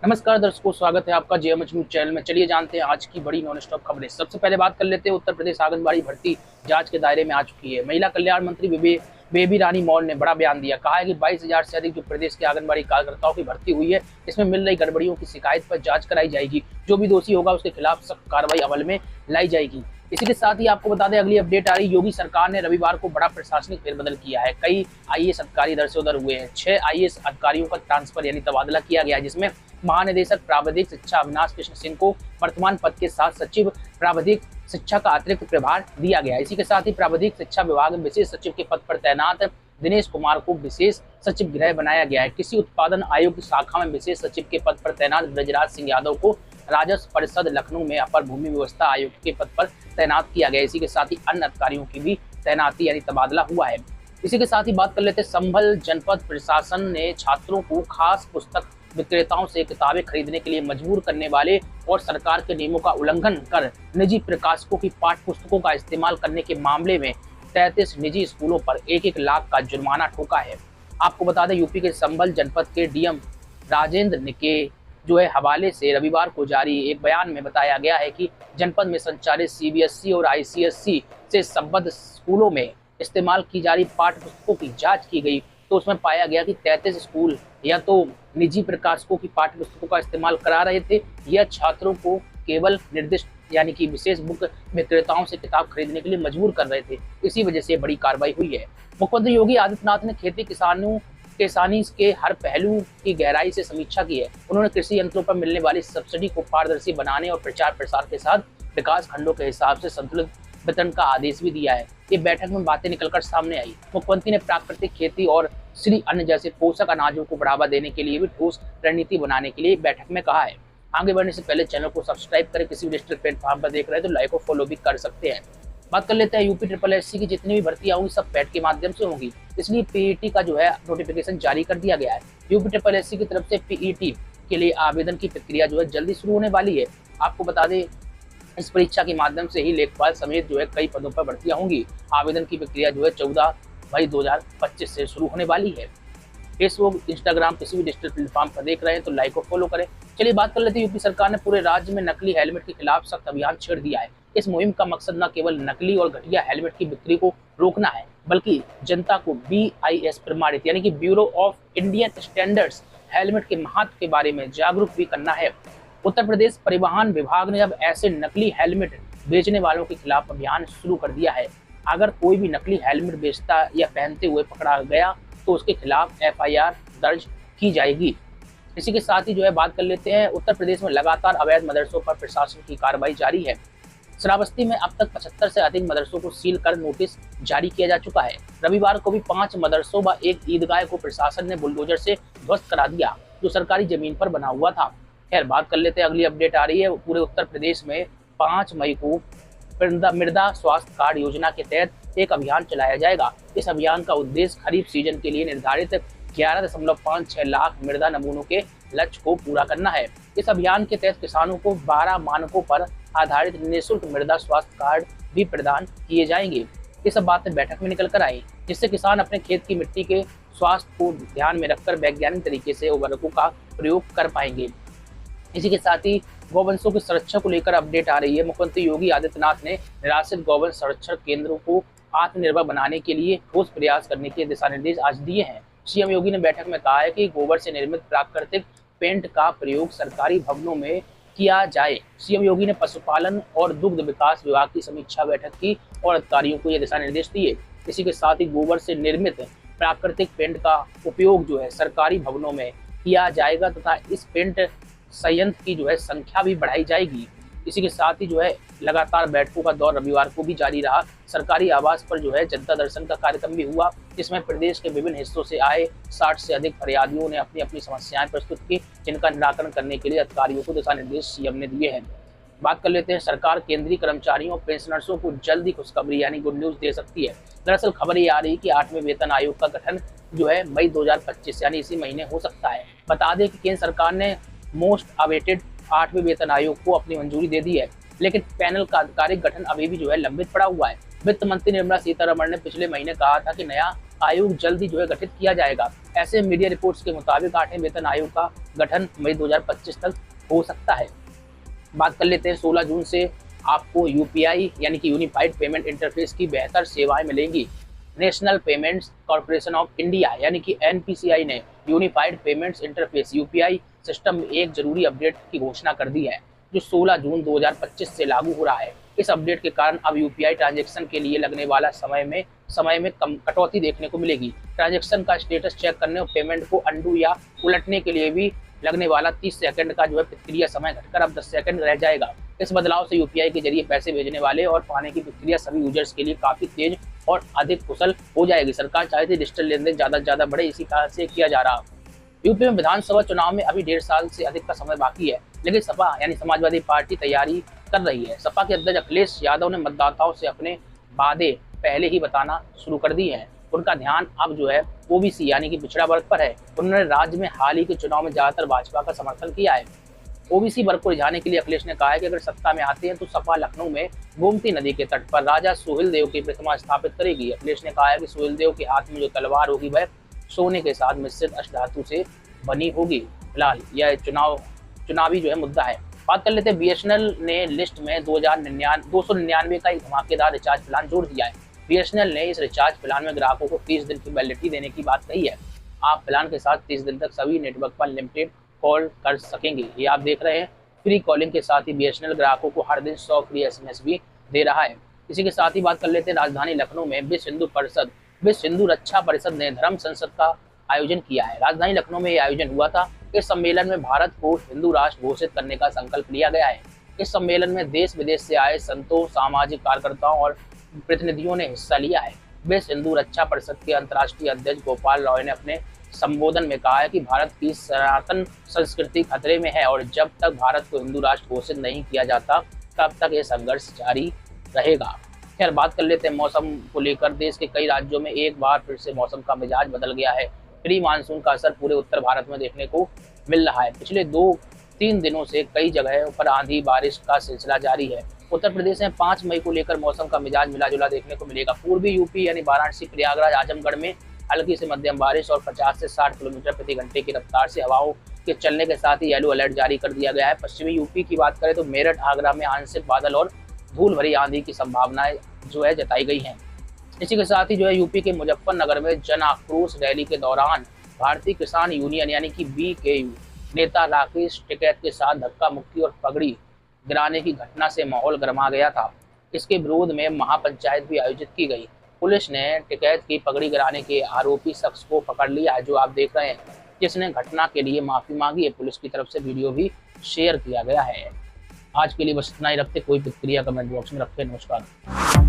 नमस्कार दर्शकों, स्वागत है आपका जेएमएच न्यूज चैनल में। चलिए जानते हैं आज की बड़ी नॉन स्टॉप खबरें। सबसे पहले बात कर लेते हैं उत्तर प्रदेश आंगनबाड़ी भर्ती जांच के दायरे में आ चुकी है। महिला कल्याण मंत्री बेबी रानी मौर्य ने बड़ा बयान दिया। कहा है कि 22,000 से अधिक जो प्रदेश के आंगनबाड़ी कार्यकर्ताओं की भर्ती हुई है, इसमें मिल रही गड़बड़ियों की शिकायत पर जांच कराई जाएगी। जो भी दोषी होगा उसके खिलाफ सख्त कार्रवाई अमल में लाई जाएगी। इसी के साथ ही आपको बता दें, अगली अपडेट आ रही, योगी सरकार ने रविवार को बड़ा प्रशासनिक फेरबदल किया है। कई आईएएस अधिकारी इधर से उधर हुए हैं। 6 आईएएस अधिकारियों का ट्रांसफर यानी तबादला किया गया है, जिसमें महानिदेशक प्राविधिक शिक्षा अविनाश कृष्ण सिंह को वर्तमान पद के साथ सचिव प्राविधिक शिक्षा का अतिरिक्त प्रभार दिया गया। इसी के साथ ही प्राविधिक शिक्षा विभाग में विशेष सचिव के पद पर तैनात दिनेश कुमार को विशेष सचिव गृह बनाया गया है। कृषि उत्पादन आयोग की शाखा में विशेष सचिव के पद पर तैनात ब्रजराज सिंह यादव को राजस्व परिषद लखनऊ में अपर भूमि व्यवस्था आयुक्त के पद पर तैनात किया गया। इसी के साथ ही अन्य अधिकारियों की भी तैनाती यानी तबादला हुआ है। इसी के साथ ही बात कर लेते हैं, संभल जनपद प्रशासन ने छात्रों को खास पुस्तक विक्रेताओं से किताबें खरीदने के लिए मजबूर करने वाले और सरकार के नियमों का उल्लंघन कर निजी प्रकाशकों की पाठ्य पुस्तकों का इस्तेमाल करने के मामले में 33 निजी स्कूलों पर 1-1 लाख का जुर्माना ठोका है। आपको बता दें, यूपी के संभल जनपद के डीएम राजेंद्र के हवाले से रविवार को जारी एक बयान में बताया गया है कि जनपद में संचालित सीबीएसई और आईसीएसई से संबद्ध स्कूलों में इस्तेमाल की जा रही पाठ्य पुस्तकों की जांच की गई, तो उसमें पाया गया कि 33 स्कूल या तो निजी प्रकाशकों की पाठ्य पुस्तकों का इस्तेमाल करा रहे थे या छात्रों को केवल निर्दिष्ट यानी कि विशेष बुक विक्रेताओं से किताब खरीदने के लिए मजबूर कर रहे थे। इसी वजह से बड़ी कार्रवाई हुई है। मुख्यमंत्री योगी आदित्यनाथ ने खेती किसानी के हर पहलू की गहराई से समीक्षा की है। उन्होंने कृषि यंत्रों पर मिलने वाली सब्सिडी को पारदर्शी बनाने और प्रचार प्रसार के साथ विकास खंडों के हिसाब से संतुलित वितरण का आदेश भी दिया है। ये बैठक में बातें निकलकर सामने आई। मुख्यमंत्री ने प्राकृतिक खेती और श्री अन्न जैसे पोषक अनाजों को बढ़ावा देने के लिए भी ठोस रणनीति बनाने के लिए बैठक में कहा है। आगे बढ़ने से पहले चैनल को सब्सक्राइब करें। किसी भी डिजिटल प्लेटफॉर्म पर देख रहे हैं तो लाइक और फॉलो भी कर सकते हैं। बात कर लेते हैं, यूपी SSSC की जितनी भी भर्तियां होंगी सब पैट के माध्यम से होंगी, इसलिए पीईटी का नोटिफिकेशन जारी कर दिया गया है। यूपी SSSC की तरफ से पीईटी के लिए आवेदन की प्रक्रिया जल्दी शुरू होने वाली है। आपको बता दें, इस परीक्षा के माध्यम से ही लेखपाल समेत कई पदों पर भर्तियां होंगी। आवेदन की प्रक्रिया 14 मई 2025 से शुरू होने वाली है। फेसबुक, इंस्टाग्राम, किसी भी डिजिटल प्लेटफॉर्म पर देख रहे हैं तो लाइक और फॉलो करें। चलिए बात कर लेते हैं, यूपी सरकार ने पूरे राज्य में नकली हेलमेट के खिलाफ सख्त अभियान छेड़ दिया है। इस मुहिम का मकसद न केवल नकली और घटिया हेलमेट की बिक्री को रोकना है, बल्कि जनता को BIS प्रमाणित यानी कि bureau of Indian standards helmet के महत्व के बारे में जागरूक भी करना है। उत्तर प्रदेश परिवहन विभाग ने अब ऐसे नकली हेलमेट बेचने वालों के खिलाफ अभियान शुरू कर दिया है। अगर कोई भी नकली हेलमेट बेचता या पहनते हुए पकड़ा गया तो उसके खिलाफ FIR दर्ज की जाएगी। इसी के साथ ही बात कर लेते हैं, उत्तर प्रदेश में लगातार अवैध मदरसों पर प्रशासन की कार्रवाई जारी है। श्रावस्ती में अब तक 75 से अधिक मदरसों को सील कर नोटिस जारी किया जा चुका है। रविवार को भी 5 मदरसों व एक ईदगाह को प्रशासन ने बुलडोजर से ध्वस्त करा दिया, जो सरकारी जमीन पर बना हुआ था। खैर, बात कर लेते हैं, अगली अपडेट आ रही है, पूरे उत्तर प्रदेश में 5 मई को मृदा स्वास्थ्य कार्ड योजना के तहत एक अभियान चलाया जाएगा। इस अभियान का उद्देश्य खरीफ सीजन के लिए निर्धारित 11.56 लाख मृदा नमूनों के लक्ष्य को पूरा करना है। इस अभियान के तहत किसानों को 12 मानकों पर आधारित निःशुल्क मृदा स्वास्थ्य कार्ड भी प्रदान किए जाएंगे। ये सब बातें बैठक में निकल कर आई, जिससे किसान अपने खेत की मिट्टी के स्वास्थ्य को ध्यान में रखकर वैज्ञानिक तरीके से उर्वरकों का प्रयोग कर पाएंगे। इसी के साथ ही गौवंशों की सुरक्षा को लेकर अपडेट आ रही है। मुख्यमंत्री योगी आदित्यनाथ ने निराश्रित गौवंश संरक्षण केंद्रों को आत्मनिर्भर बनाने के लिए ठोस प्रयास करने के दिशा निर्देश आज दिए हैं। सीएम योगी ने बैठक में कहा है कि गोबर से निर्मित प्राकृतिक पेंट का प्रयोग सरकारी भवनों में किया जाए। सीएम योगी ने पशुपालन और दुग्ध विकास विभाग की समीक्षा बैठक की और अधिकारियों को ये दिशा निर्देश दिए। इसी के साथ ही गोबर से निर्मित प्राकृतिक पेंट का उपयोग सरकारी भवनों में किया जाएगा तथा इस पेंट संयंत्र की संख्या भी बढ़ाई जाएगी। इसी के साथ ही लगातार बैठकों का दौर रविवार को भी जारी रहा। सरकारी आवास पर जनता दर्शन का कार्यक्रम भी हुआ, जिसमें प्रदेश के विभिन्न हिस्सों से आए 60 से अधिक फरियादियों ने अपनी अपनी समस्याएं प्रस्तुत की, जिनका निराकरण करने के लिए अधिकारियों को दिशा निर्देश सीएम ने दिए हैं। बात कर लेते हैं, सरकार केंद्रीय कर्मचारियों और पेंशनर्सों को जल्दी खुशखबरी यानी गुड न्यूज दे सकती है। दरअसल खबर ये आ रही है कि 8वें वेतन आयोग का गठन मई 2025 यानी इसी महीने हो सकता है। बता दें कि केंद्र सरकार ने मोस्ट अवेटेड 8वें वेतन आयोग को अपनी मंजूरी दे दी है, लेकिन पैनल का आधिकारिक गठन अभी भी लंबित पड़ा हुआ है। वित्त मंत्री निर्मला सीतारमण ने पिछले महीने कहा था कि नया आयोग जल्द ही गठित किया जाएगा। ऐसे मीडिया रिपोर्ट्स के मुताबिक 8वें वेतन आयोग का गठन मई 2025 तक हो सकता है। बात कर लेते हैं 16 जून से आपको यूपीआई यानी कि यूनिफाइड पेमेंट इंटरफेस की बेहतर सेवाएं मिलेंगी। National payments corporation of India यानी कि एनपीसीआई ने unified payments interface UPI system में एक जरूरी अपडेट की घोषणा कर दी है, जो 16 जून 2025 से लागू हो रहा है। इस अपडेट के कारण अब यूपीआई ट्रांजैक्शन के लिए लगने वाला समय में कटौती देखने को मिलेगी। ट्रांजैक्शन का स्टेटस चेक करने और पेमेंट को अंडू या उलटने के लिए भी लगने वाला 30 सेकंड का प्रतिक्रिया समय घटकर अब 10 सेकंड रह जाएगा। इस बदलाव से यूपीआई के जरिए पैसे भेजने वाले और पाने की प्रक्रिया सभी यूजर्स के लिए काफी तेज और अधिक कुशल हो जाएगी। सरकार चाहती है डिजिटल लेनदेन ज्यादा से ज्यादा बढ़े, इसी कारण से किया जा रहा। यूपी में विधानसभा चुनाव में अभी 1.5 साल से अधिक का समय बाकी है, लेकिन सपा यानी समाजवादी पार्टी तैयारी कर रही है। सपा के अध्यक्ष अखिलेश यादव ने मतदाताओं से अपने वादे पहले ही बताना शुरू कर दिए हैं। उनका ध्यान अब ओबीसी यानी कि पिछड़ा वर्ग पर है। उन्होंने राज्य में हाल ही के चुनाव में ज्यादातर भाजपा का समर्थन किया है। ओबीसी वर्ग को रिझाने के लिए अखिलेश ने कहा है कि अगर सत्ता में आते हैं तो सपा लखनऊ में गोमती नदी के तट पर राजा सोहेल देव की प्रतिमा स्थापित करेगी। अखिलेश ने कहा है कि सोहेल देव के हाथ में जो तलवार होगी वह सोने के साथ मिश्रित अष्टधातु से बनी होगी। फिलहाल यह चुनावी मुद्दा है। बात कर लेते हैं बीएसएनएल ने लिस्ट में 299 का एक धमाकेदार रिचार्ज प्लान जोड़ दिया है। बीएसएनएल ने इस रिचार्ज प्लान में ग्राहकों को 30 दिन की वैलिडिटी देने की बात कही है। आप प्लान के साथ 30 दिन तक सभी नेटवर्क पर लिमिटेड कॉल कर सकेंगे। ये आप देख रहे हैं फ्री कॉलिंग के साथ ही बीएसएनएल ग्राहकों को हर दिन 100 फ्री एसएमएस भी दे रहा है। इसी के साथ ही बात कर लेते हैं राजधानी लखनऊ में विश्व हिंदू रक्षा परिषद ने धर्म संसद का आयोजन किया है। राजधानी लखनऊ में यह आयोजन हुआ था। इस सम्मेलन में भारत को हिंदू राष्ट्र घोषित करने का संकल्प लिया गया है। इस सम्मेलन में देश विदेश से आए संतों, सामाजिक कार्यकर्ताओं और प्रतिनिधियों ने हिस्सा लिया है। विश्व हिंदू रक्षा परिषद के अंतर्राष्ट्रीय अध्यक्ष गोपाल रॉय ने अपने संबोधन में कहा है कि भारत की सनातन संस्कृति खतरे में है और जब तक भारत को हिंदू राष्ट्र घोषित नहीं किया जाता तब तक ये संघर्ष जारी रहेगा। खैर, बात कर लेते हैं मौसम को लेकर। देश के कई राज्यों में एक बार फिर से मौसम का मिजाज बदल गया है। प्री मानसून का असर पूरे उत्तर भारत में देखने को मिल रहा है। पिछले 2-3 दिनों से कई जगहों पर आंधी बारिश का सिलसिला जारी है। उत्तर प्रदेश में 5 मई को लेकर मौसम का मिजाज मिला जुला देखने को मिलेगा। पूर्वी यूपी यानी वाराणसी, प्रयागराज, आजमगढ़ में हल्की से मध्यम बारिश और 50 से 60 किलोमीटर प्रति घंटे की रफ्तार से हवाओं के चलने के साथ ही येलो अलर्ट जारी कर दिया गया है। पश्चिमी यूपी की बात करें तो मेरठ, आगरा में आंशिक बादल और धूल भरी आंधी की संभावनाएं जताई गई हैं। इसी के साथ ही यूपी के मुजफ्फरनगर में जन आक्रोश रैली के दौरान भारतीय किसान यूनियन यानी कि बीकेयू नेता राकेश टिकैत के साथ धक्का मुक्की और पगड़ी गिराने की घटना से माहौल गर्मा गया था। इसके विरोध में महापंचायत भी आयोजित की गई। पुलिस ने टिकैत की पगड़ी गिराने के आरोपी शख्स को पकड़ लिया है, जो आप देख रहे हैं, जिसने घटना के लिए माफी मांगी है। पुलिस की तरफ से वीडियो भी शेयर किया गया है। आज के लिए बस इतना ही रखते। कोई प्रतिक्रिया कमेंट बॉक्स में रखें। नमस्कार।